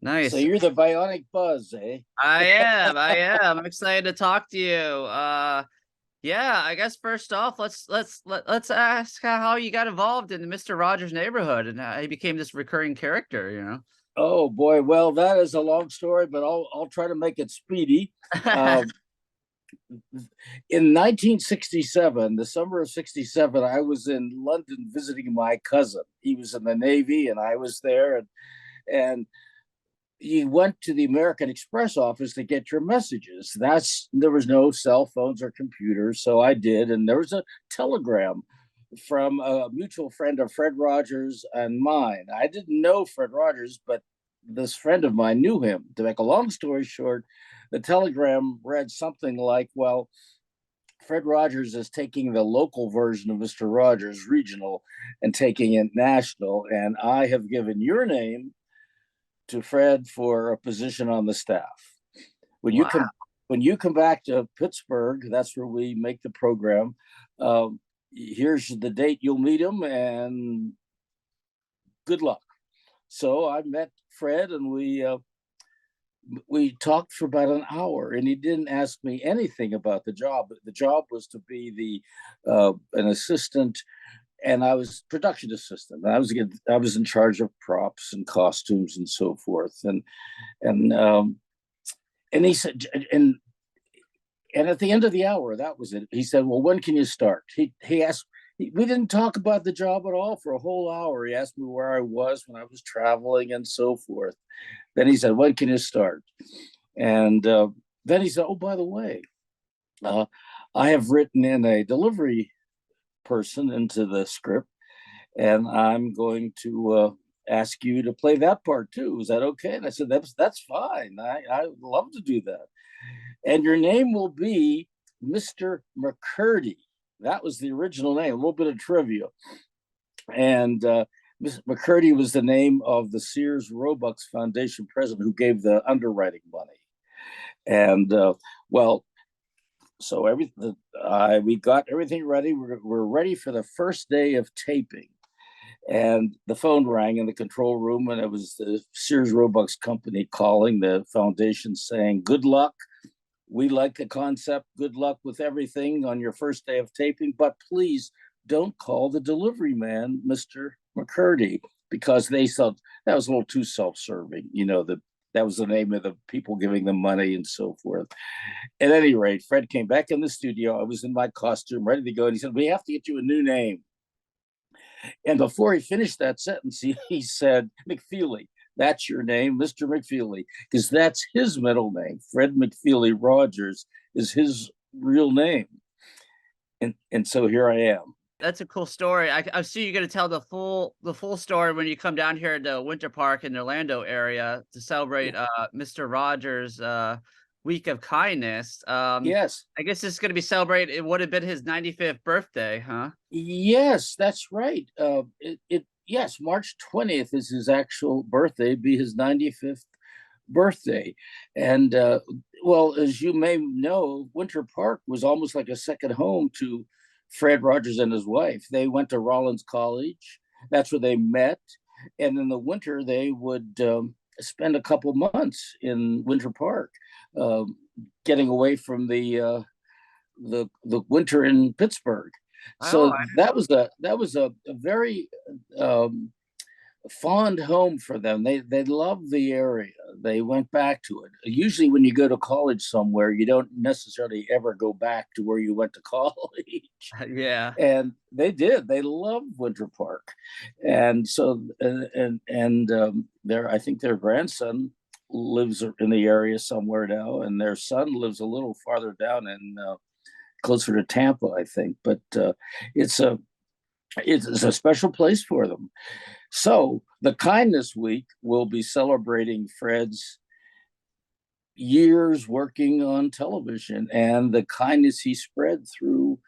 So Nice. you're the Bionic Buzz, eh? I am. I'm excited to talk to you. Yeah, I guess first off, let's ask how you got involved in the Mr. Rogers neighborhood and how he became this recurring character, you know. Oh boy, well that is a long story, but I'll try to make it speedy. Uh, in 1967, the summer of '67, I was in London visiting my cousin. He was in the Navy, and I was there, and you went to the American Express office to get your messages. There was no cell phones or computers, so I did, and there was a telegram from a mutual friend of Fred Rogers and mine. I didn't know Fred Rogers, but this friend of mine knew him. To make a long story short, the telegram read something like, "Well, Fred Rogers is taking the local version of Mr. Rogers regional and taking it national, and I have given your name to Fred for a position on the staff. When you Wow. come when you come back to Pittsburgh, that's where we make the program. Here's the date you'll meet him, and good luck." So I met Fred, and we talked for about an hour, and he didn't ask me anything about the job. The job was to be the an assistant, and I was production assistant. I was in charge of props and costumes and so forth. And and he said, and at the end of the hour, that was it. He said, "Well, when can you start?" He asked. We didn't talk about the job at all for a whole hour. He asked me where I was when I was traveling and so forth. Then he said, "When can you start?" And then he said, "Oh, by the way, uh, I have written in a delivery person into the script, and I'm going to ask you to play that part too. Is that okay?" And I said, "That's fine. I would love to do that. And your name will be Mr. McCurdy." That was the original name. A little bit of trivia. And Mr. McCurdy was the name of the Sears Roebuck Foundation president who gave the underwriting money. And well, so we got everything ready. We're ready for the first day of taping, and the phone rang in the control room, and it was the Sears Roebuck's company calling the foundation saying, "Good luck. We like the concept. Good luck with everything on your first day of taping, but please don't call the delivery man Mr. McCurdy," because they thought that was a little too self-serving. That was the name of the people giving them money and so forth. At any rate, Fred came back in the studio. I was in my costume, ready to go, and he said, "We have to get you a new name." And before he finished that sentence, he said, "McFeely, that's your name, Mr. McFeely," because that's his middle name. Fred McFeely Rogers is his real name. And so here I am. That's a cool story. I see you're gonna tell the full story when you come down here to Winter Park in the Orlando area to celebrate Mr. Rogers' week of kindness. Yes, I guess this is gonna be celebrated. It would have been his 95th birthday, huh? yes, that's right. Yes, March 20th is his actual birthday. It'd be his 95th birthday. And well, as you may know, Winter Park was almost like a second home to Fred Rogers and his wife. They went to Rollins College. That's where they met. And in the winter, they would spend a couple months in Winter Park, um, getting away from the winter in Pittsburgh. Oh, So that was a very um, fond home for them. They loved the area. They went back to it. Usually, when you go to college somewhere, you don't necessarily ever go back to where you went to college. yeah. And they did. They loved Winter Park, and so their I think their grandson lives in the area somewhere now, and their son lives a little farther down in closer to Tampa, I think. But it's a it's a special place for them. So the Kindness Week will be celebrating Fred's years working on television and the kindness he spread through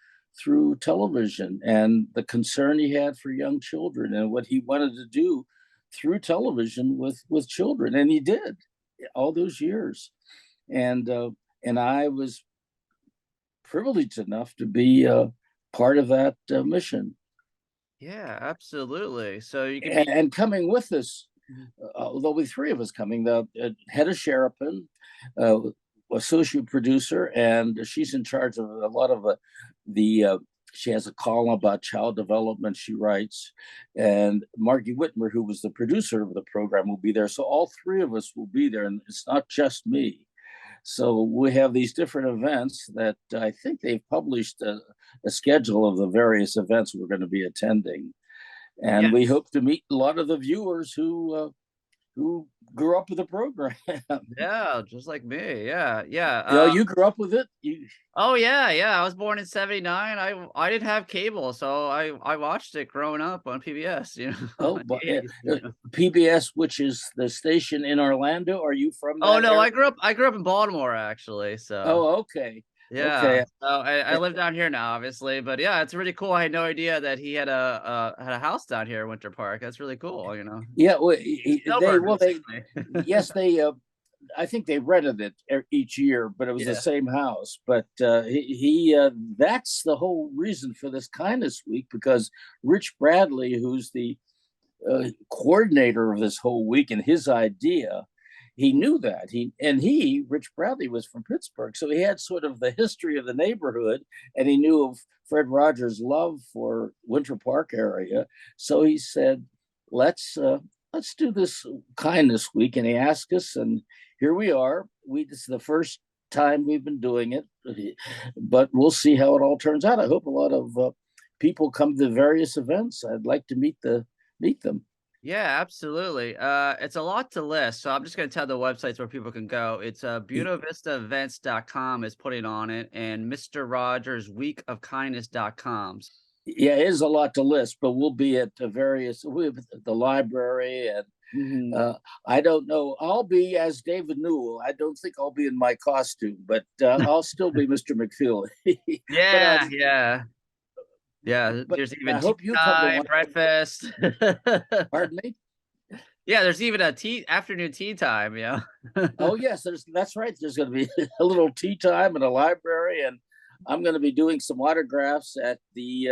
television and the concern he had for young children and what he wanted to do through television with children, and he did all those years. And I was privileged enough to be part of that mission. Yeah, absolutely. So you could be And coming with us there'll be three of us coming. The Hedda Sharapan, associate producer, and she's in charge of a lot of the she has a column about child development she writes, and Margy Whitmer, who was the producer of the program, will be there. So all three of us will be there, and it's not just me. So we have these different events that I think they've published a schedule of the various events we're going to be attending, and we hope to meet a lot of the viewers who grew up with the program. Yeah, just like me. Yeah, yeah. You grew up with it. Oh yeah, yeah. I was born in '79. I didn't have cable, so I watched it growing up on PBS. Oh, but PBS, which is the station in Orlando. Are you from that? Oh no, area? I grew up in Baltimore actually. So. Oh, okay. Yeah. Okay. So I live down here now, obviously, but yeah, it's really cool. I had no idea that he had a house down here in Winter Park. That's really cool. Yeah. Well, yes, they I think they rented it each year, but it was the same house. But that's the whole reason for this kindness week, because Rich Bradley, who's the coordinator of this whole week, and his idea, he knew that Rich Bradley was from Pittsburgh, so he had sort of the history of the neighborhood, and he knew of Fred Rogers' love for Winter Park area. So he said, let's do this kindness week, and he asked us, and here we are. This is the first time we've been doing it, but we'll see how it all turns out. I hope a lot of people come to the various events. I'd like to meet them. Yeah, absolutely. It's a lot to list, so I'm just going to tell the websites where people can go. It's BuenaVistaEvents.com is putting on it, and Mr. Rogers weekofkindness.com. Yeah, it is a lot to list, but we'll be at the library, and I don't know. I'll be as David Newell. I don't think I'll be in my costume, but I'll still be Mr. McFeely. Yeah, yeah. Yeah, there's even tea time, breakfast. Pardon me? Yeah, there's even a afternoon tea time, Oh, yes, that's right. There's going to be a little tea time in a library, and I'm going to be doing some autographs at the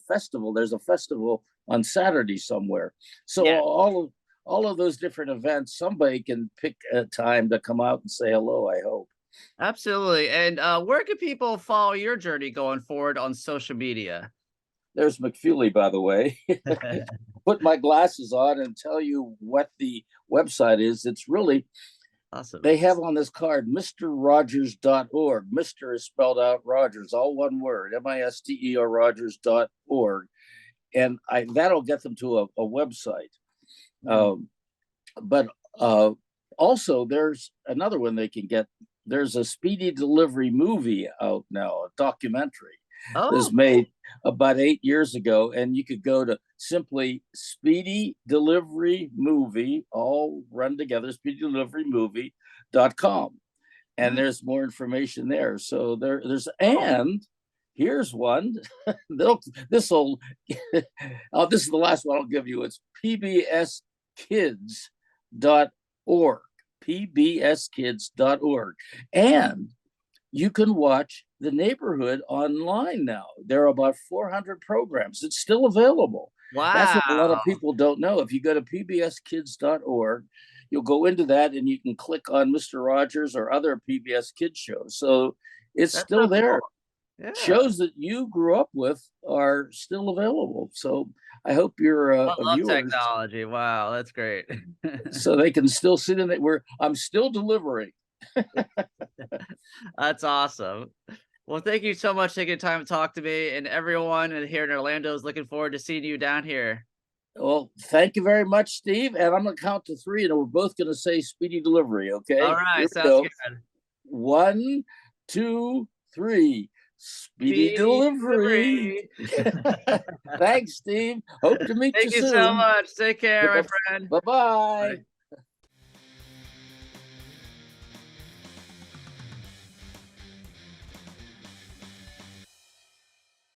festival. There's a festival on Saturday somewhere. So all of those different events, somebody can pick a time to come out and say hello, I hope. Absolutely. And where can people follow your journey going forward on social media? There's McFeely, by the way. Put my glasses on and tell you what the website is. It's really awesome. They have on this card, MrRogers.org. Mr. is spelled out Rogers, all one word, MISTER Rogers.org. And that'll get them to a website. But also, there's another one they can get. There's a speedy delivery movie out now, a documentary. It was made about 8 years ago, and you could go to simply Speedy Delivery Movie, all run together, speedydeliverymovie.com. And there's more information there. So there's, and here's one. this is the last one I'll give you. It's pbskids.org. pbskids.org. And you can watch the neighborhood online now. There are about 400 programs. It's still available. Wow. That's what a lot of people don't know. If you go to pbskids.org, you'll go into that and you can click on Mr. Rogers or other PBS Kids shows. So it's still there. Cool. Yeah. Shows that you grew up with are still available. So I hope your I love viewers, technology. Wow, that's great. So they can still see them. I'm still delivering. That's awesome. Well, thank you so much for taking time to talk to me, and everyone here in Orlando is looking forward to seeing you down here. Well, thank you very much, Steve. And I'm going to count to 3, and we're both going to say speedy delivery. Okay. All right. Sounds good. 1, 2, 3. Speedy delivery. Thanks, Steve. Hope to meet you soon. Thank you so much. Take care, my friend. Bye-bye.